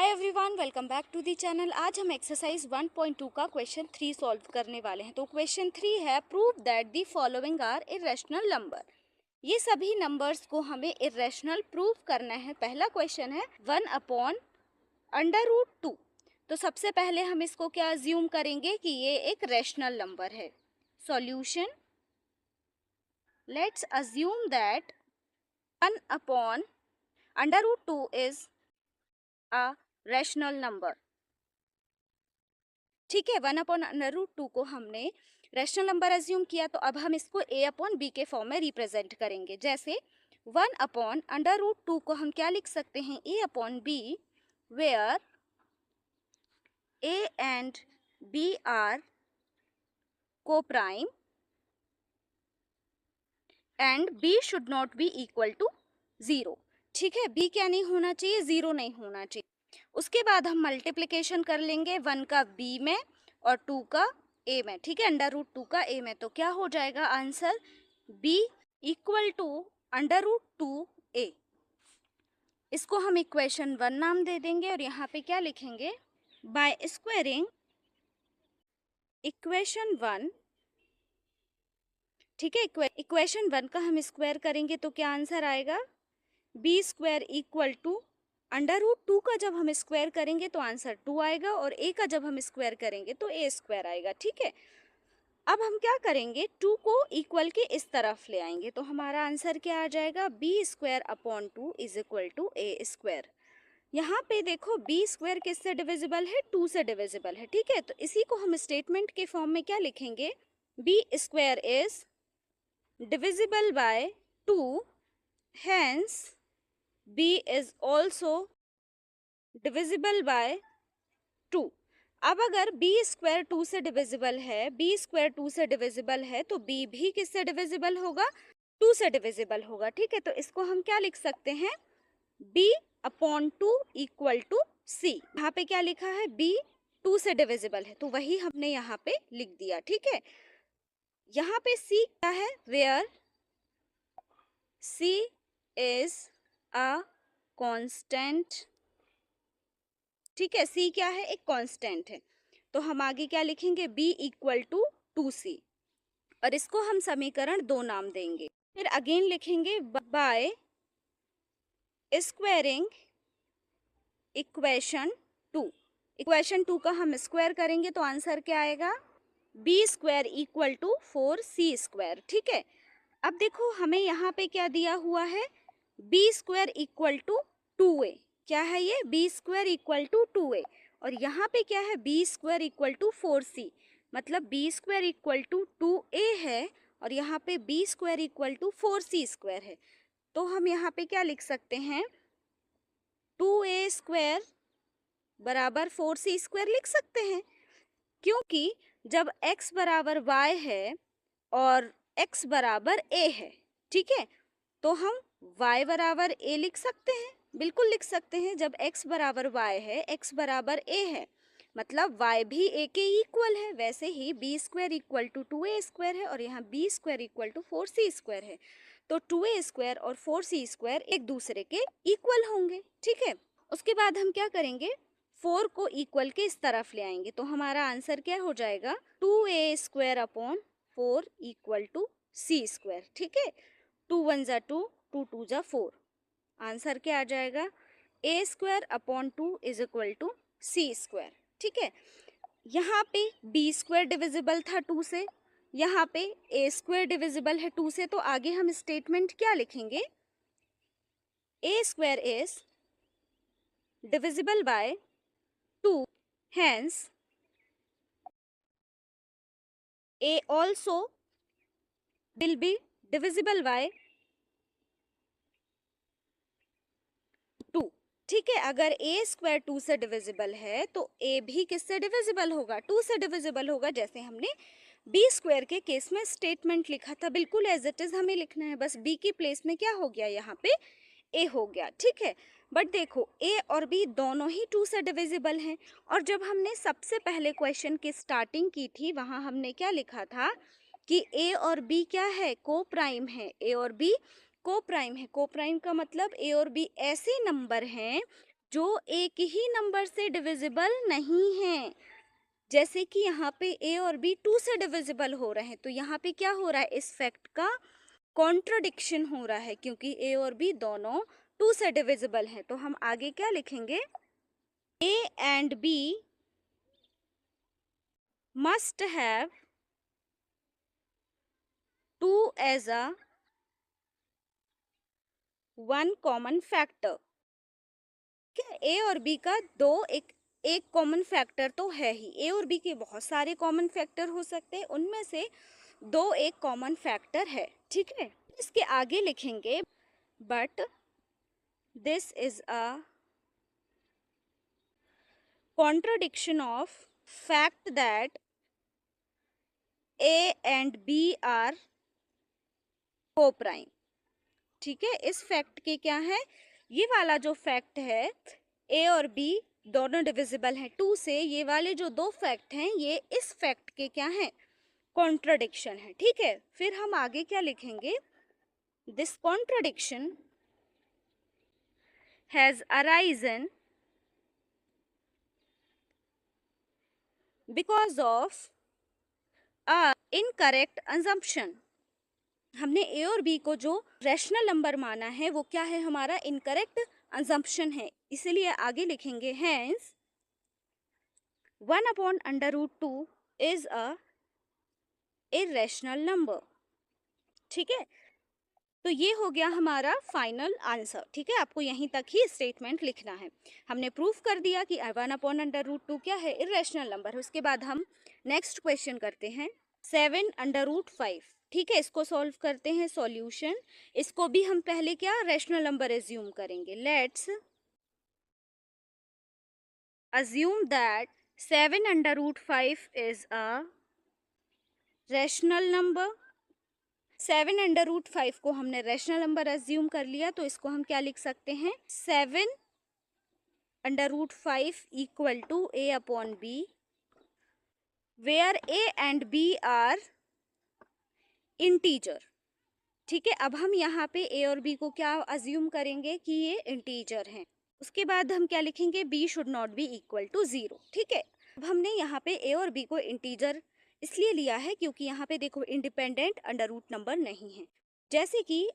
Hi everyone, welcome back to the channel. आज हम exercise 1.2 का क्वेश्चन 3 सॉल्व करने वाले हैं। तो क्वेश्चन 3 है, prove that the following are irrational number. ये सभी नंबर्स को हमें इरेशनल प्रूव करना है। पहला क्वेश्चन है 1/√2। तो सबसे पहले हम इसको क्या अज्यूम करेंगे कि ये एक रेशनल नंबर है। Solution, let's assume that 1/√2 is a rational number. ठीक है, 1/√2 को हमने रैशनल नंबर अज्यूम किया, तो अब हम इसको a/b के फॉर्म में रिप्रेजेंट करेंगे। जैसे 1/√2 को हम क्या लिख सकते हैं, a/b, where a and b are coprime and b should not be equal to 0। ठीक है, b क्या नहीं होना चाहिए, 0 नहीं होना चाहिए। उसके बाद हम मल्टीप्लिकेशन कर लेंगे 1 का b में और 2 का a में। ठीक है, √2 का a में, तो क्या हो जाएगा answer, b equal to √2a। इसको हम इक्वेशन 1 नाम दे देंगे और यहाँ पे क्या लिखेंगे, बाय स्क्वायरिंग इक्वेशन 1। ठीक है, इक्वेशन 1 का हम स्क्वायर करेंगे तो क्या आंसर आएगा, b² इक्वल टू √2 का जब हम स्क्वायर करेंगे तो आंसर 2 आएगा और a का जब हम स्क्वायर करेंगे तो a² आएगा। ठीक है, अब हम क्या करेंगे, 2 को इक्वल के इस तरफ ले आएंगे तो हमारा आंसर क्या आ जाएगा, b² is equal to a²। यहाँ पे देखो b² किससे डिविजिबल है, 2 से डिविजिबल है। ठीक है, तो इसी को हम स्टेटमेंट के फॉर्म में क्या लिखेंगे, b² is divisible by 2, hence b is also divisible by 2। अब अगर b² 2 से डिविजिबल है, b² 2 से डिविजिबल है, तो b भी किससे डिविजिबल होगा, 2 से डिविजिबल होगा। ठीक है, तो इसको हम क्या लिख सकते हैं, b/2 इक्वल टू c। यहाँ पे क्या लिखा है, b 2 से डिविजिबल है, तो वही हमने यहाँ पे लिख दिया। ठीक है, यहाँ पे c क्या है, where c is a constant. ठीक है, c क्या है, एक कांस्टेंट है, तो हम आगे क्या लिखेंगे, b इक्वल टू 2c और इसको हम समीकरण 2 नाम देंगे। फिर अगेन लिखेंगे बाय स्क्वायरिंग इक्वेशन 2। इक्वेशन 2 का हम स्क्वायर करेंगे तो आंसर क्या आएगा, b² इक्वल टू 4c²। ठीक है, अब देखो हमें यहाँ पे क्या दिया हुआ है, b² इक्वल टू 2a। क्या है ये, b² इक्वल टू 2a और यहाँ पे क्या है, b² इक्वल टू 4c, मतलब b² इक्वल टू 2a है और यहाँ पे b² इक्वल टू 4c² है। तो हम यहाँ पे क्या लिख सकते हैं, 2a² बराबर 4c² लिख सकते हैं, क्योंकि जब x बराबर y है और x बराबर a है, ठीक है, तो हम y बराबर a लिख सकते हैं, बिल्कुल लिख सकते हैं। जब x बराबर y है, x बराबर a है, मतलब y भी a के इक्वल है। वैसे ही b² इक्वल टू 2a² है और यहाँ b² इक्वल टू 4c² है, तो 2a² और 4c² एक दूसरे के इक्वल होंगे। ठीक है, उसके बाद हम क्या करेंगे, 4 को इक्वल के इस तरफ ले आएंगे तो हमारा आंसर क्या हो जाएगा, 2a² 4 इक्वल टू c²। ठीक है, 2 1 जा 2, 2 2 जा 4, आंसर क्या आ जाएगा, a² is equal to c²। ठीक है, यहाँ पे b² डिविजिबल था 2 से, यहाँ पे a² डिविजिबल है 2 से, तो आगे हम स्टेटमेंट क्या लिखेंगे, a² is divisible by 2, hence a also will be divisible by 2। ठीक है, अगर a² 2 से डिविजिबल है तो a भी किससे डिविजिबल होगा, 2 से डिविजिबल होगा। जैसे हमने b² के केस में स्टेटमेंट लिखा था, बिल्कुल एज इट इज हमें लिखना है, बस b की प्लेस में क्या हो गया, यहाँ पे a हो गया। ठीक है, बट देखो a और b दोनों ही 2 से डिविजिबल हैं और जब हमने सबसे पहले क्वेश्चन की स्टार्टिंग की थी, वहाँ हमने क्या लिखा था कि a और b क्या है, को प्राइम है। a और b को प्राइम है, को प्राइम का मतलब a और b ऐसे नंबर हैं जो एक ही नंबर से डिविजिबल नहीं है। जैसे कि यहाँ पे a और b 2 से डिविजिबल हो रहे हैं, तो यहाँ पे क्या हो रहा है, इस फैक्ट का कॉन्ट्रडिक्शन हो रहा है, क्योंकि a और b दोनों 2 से डिविजिबल हैं। तो हम आगे क्या लिखेंगे, a and b must have 2 as a one common factor। ए और बी का एक कॉमन फैक्टर तो है ही। ए और बी के बहुत सारे कॉमन फैक्टर हो सकते हैं, उनमें से दो एक कॉमन फैक्टर है, ठीक है। इसके आगे लिखेंगे but this is a contradiction of fact that A and B are coprime. ठीक है, इस फैक्ट के क्या है, ये वाला जो फैक्ट है ए और बी दोनों डिविजिबल हैं 2 से, ये वाले जो दो फैक्ट हैं ये इस फैक्ट के क्या हैं, कॉन्ट्रडिक्शन है, ठीक है। फिर हम आगे क्या लिखेंगे, this contradiction has arisen because of a incorrect assumption। हमने ए और बी को जो रैशनल नंबर माना है वो क्या है, हमारा इनकरेक्ट assumption है, इसीलिए आगे लिखेंगे hence 1/√2 is a irrational number. ठीक है, तो ये हो गया हमारा फाइनल आंसर। ठीक है, आपको यहीं तक ही स्टेटमेंट लिखना है। हमने प्रूफ कर दिया कि 1/√2 क्या है, इरेशनल नंबर है। उसके बाद हम नेक्स्ट क्वेश्चन करते हैं 7/5। ठीक है, इसको सॉल्व करते हैं। सॉल्यूशन, इसको भी हम पहले क्या रैशनल नंबर एज्यूम करेंगे। Let's assume that 7/5 is a rational number। 7/5 को हमने रैशनल नंबर एज्यूम कर लिया, तो इसको हम क्या लिख सकते हैं, 7/5 equal to a/b, where a and b are integer. ठीक है, अब हम यहाँ पे a और b को क्या अज्यूम करेंगे कि ये इंटीजर हैं। उसके बाद हम क्या लिखेंगे, b should not be equal to 0। ठीक है, अब हमने यहाँ पे a और b को इंटीजर इसलिए लिया है क्योंकि यहाँ पे देखो इंडिपेंडेंट अंडर रूट नंबर नहीं है। जैसे कि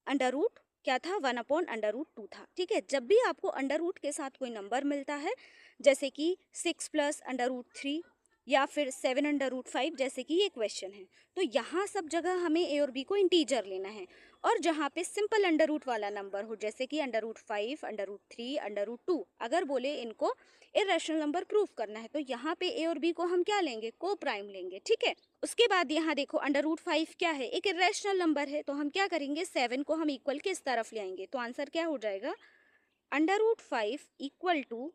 अंडर रूट क्या था, 1/√2 था। ठीक है, जब भी आपको अंडर रूट के साथ कोई नंबर मिलता है, जैसे कि 6 + √3 या फिर 7/5, जैसे कि ये क्वेश्चन है, तो यहाँ सब जगह हमें ए और बी को इंटीजर लेना है। और जहाँ पे सिंपल अंडर रूट वाला नंबर हो, जैसे कि √5, √3, √2, अगर बोले इनको इरेशनल नंबर प्रूफ करना है, तो यहाँ पे ए और बी को हम क्या लेंगे, को प्राइम लेंगे। ठीक है, उसके बाद यहाँ देखो √5 क्या है, एक इरेशनल नंबर है, तो हम क्या करेंगे, 7 को हम इक्वल किस तरफ ले आएंगे, तो आंसर क्या हो जाएगा, √5 इक्वल टू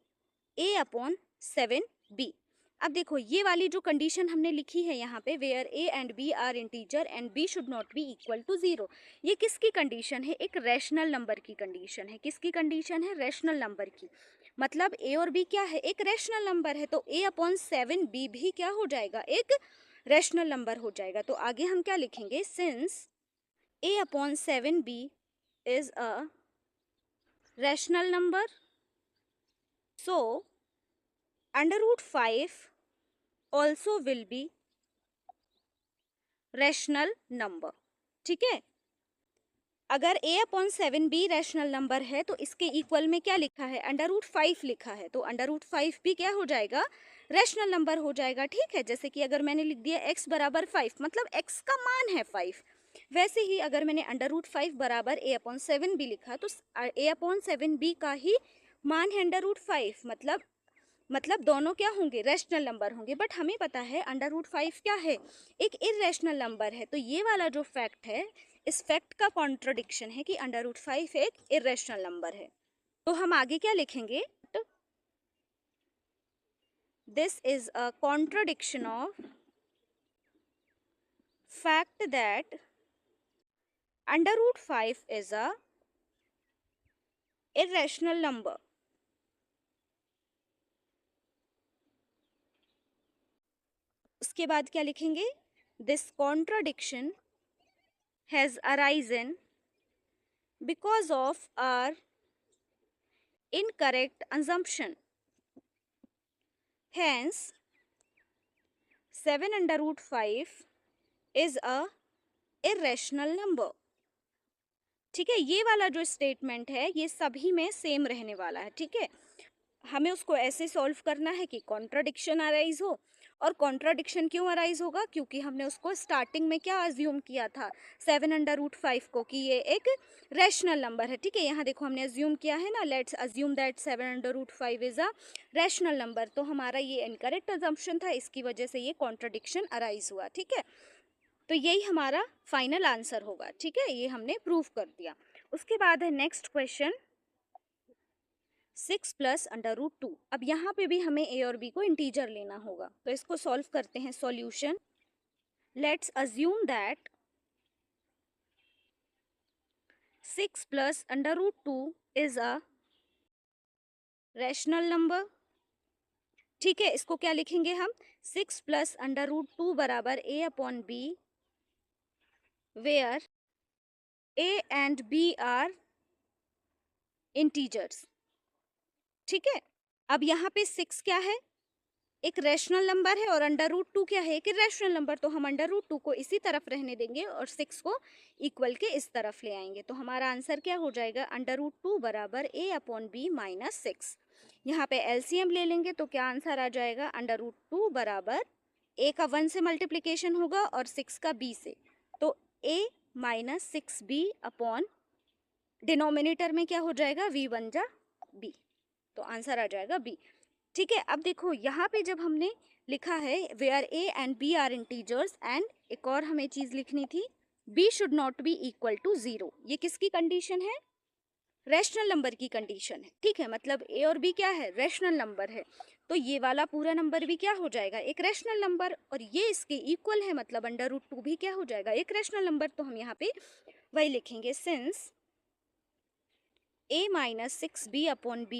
a/7b। अब देखो ये वाली जो कंडीशन हमने लिखी है यहाँ पे, where a and b are integer and b should not be equal to 0, ये किसकी कंडीशन है, एक रैशनल नंबर की कंडीशन है। किसकी कंडीशन है, रैशनल नंबर की। मतलब a और b क्या है, एक रैशनल नंबर है, तो a/7b भी क्या हो जाएगा, एक रैशनल नंबर हो जाएगा। तो आगे हम क्या लिखेंगे, since a/7b is a rational number, so √5 also will be rational number. ठीक है, अगर a/7b रैशनल नंबर है तो इसके इक्वल में क्या लिखा है, √5 लिखा है, तो √5 भी क्या हो जाएगा, रैशनल नंबर हो जाएगा। ठीक है, जैसे कि अगर मैंने लिख दिया x = 5, मतलब x का मान है 5, वैसे ही अगर मैंने √5 बराबर a/7b लिखा, तो a/7b का ही मान है √5, मतलब दोनों क्या होंगे, रैशनल नंबर होंगे। बट हमें पता है √5 क्या है, एक इरेशनल नंबर है। तो ये वाला जो फैक्ट है, इस फैक्ट का कॉन्ट्रडिक्शन है कि √5 एक इरेशनल नंबर है। तो हम आगे क्या लिखेंगे, this is a contradiction of fact that √5 is a irrational number. उसके बाद क्या लिखेंगे, this contradiction has arisen because of our incorrect assumption. Hence, 7 under root 5 is a irrational number. ठीक है, ये वाला जो स्टेटमेंट है ये सभी में सेम रहने वाला है. ठीक है, हमें उसको ऐसे सॉल्व करना है कि कॉन्ट्राडिक्शन अराइज हो. और कॉन्ट्राडिक्शन क्यों अराइज होगा? क्योंकि हमने उसको स्टार्टिंग में क्या अज्यूम किया था 7 अंडर रूट 5 को कि ये एक रैशनल नंबर है. ठीक है, यहाँ देखो हमने अज्यूम किया है ना, let's assume that 7 under root 5 is a rational number. तो हमारा ये इनकरेक्ट अजम्पशन था, इसकी वजह से ये कॉन्ट्राडिक्शन अराइज हुआ. ठीक है, तो यही हमारा फाइनल आंसर होगा. ठीक है, ये हमने प्रूव कर दिया. उसके बाद है next question 6 plus under root 2. अब यहाँ पे भी हमें ए और बी को इंटीजर लेना होगा, तो इसको सॉल्व करते हैं. Solution, let's assume that 6 plus under root 2 is a rational number. ठीक है, इसको क्या लिखेंगे हम? 6 प्लस अंडर रूट 2 बराबर a upon b, where A and B are integers. ठीक है, अब यहाँ पे 6 क्या है? एक रैशनल नंबर है, और अंडर रूट 2 क्या है? एक इरेशनल नंबर. तो हम अंडर रूट 2 को इसी तरफ रहने देंगे और 6 को इक्वल के इस तरफ ले आएंगे. तो हमारा आंसर क्या हो जाएगा? अंडर रूट 2 बराबर ए अपॉन बी माइनस 6. यहाँ पे एलसीएम ले लेंगे तो क्या आंसर आ जाएगा? अंडर रूट 2 बराबर ए का 1 से मल्टीप्लीकेशन होगा और 6 का बी से, तो ए माइनस 6 बी अपॉन डिनोमिनेटर में क्या हो जाएगा? वी वन जा बी. तो आंसर आ जाएगा बी. ठीक है, अब देखो यहाँ पे जब हमने लिखा है where A and B are integers, and एक और हमें चीज लिखनी थी, B should not be equal to 0. ये किसकी कंडीशन है? रैशनल नंबर की कंडीशन है. ठीक है, मतलब ए और बी क्या है? रैशनल नंबर है. तो ये वाला पूरा नंबर भी क्या हो जाएगा? एक रैशनल नंबर. और ये इसके इक्वल है, मतलब अंडर रूट 2 भी क्या हो जाएगा? एक रैशनल नंबर. तो हम यहाँ पे वही लिखेंगे, since a minus 6b upon b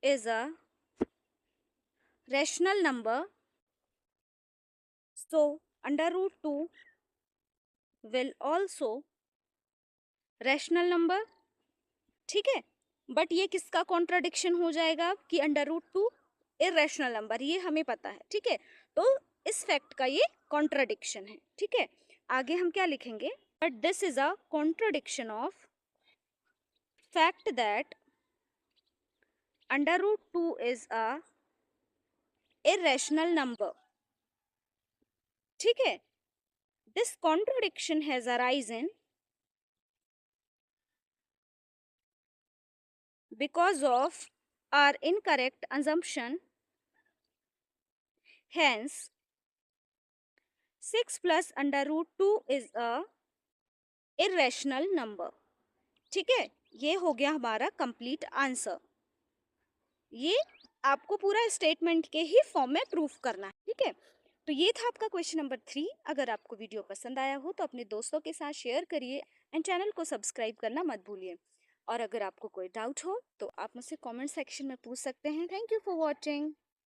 is a rational number, so under root 2 will also rational number. ठीक है, बट ये किसका कॉन्ट्राडिक्शन हो जाएगा कि अंडर रूट 2 इरेशनल नंबर, ये हमें पता है. ठीक है, तो इस फैक्ट का ये कॉन्ट्राडिक्शन है. ठीक है, आगे हम क्या लिखेंगे? But this is a contradiction of fact that under root 2 is a irrational number. ठीक है, this contradiction has arisen because of our incorrect assumption. Hence 6 plus under root 2 is a irrational number. ठीक है, ये हो गया हमारा complete answer. ये आपको पूरा स्टेटमेंट के ही फॉर्म में प्रूफ करना है. ठीक है, तो ये था आपका क्वेश्चन नंबर 3. अगर आपको वीडियो पसंद आया हो तो अपने दोस्तों के साथ शेयर करिए एंड चैनल को सब्सक्राइब करना मत भूलिए. और अगर आपको कोई डाउट हो तो आप मुझसे कमेंट सेक्शन में पूछ सकते हैं. Thank you for watching.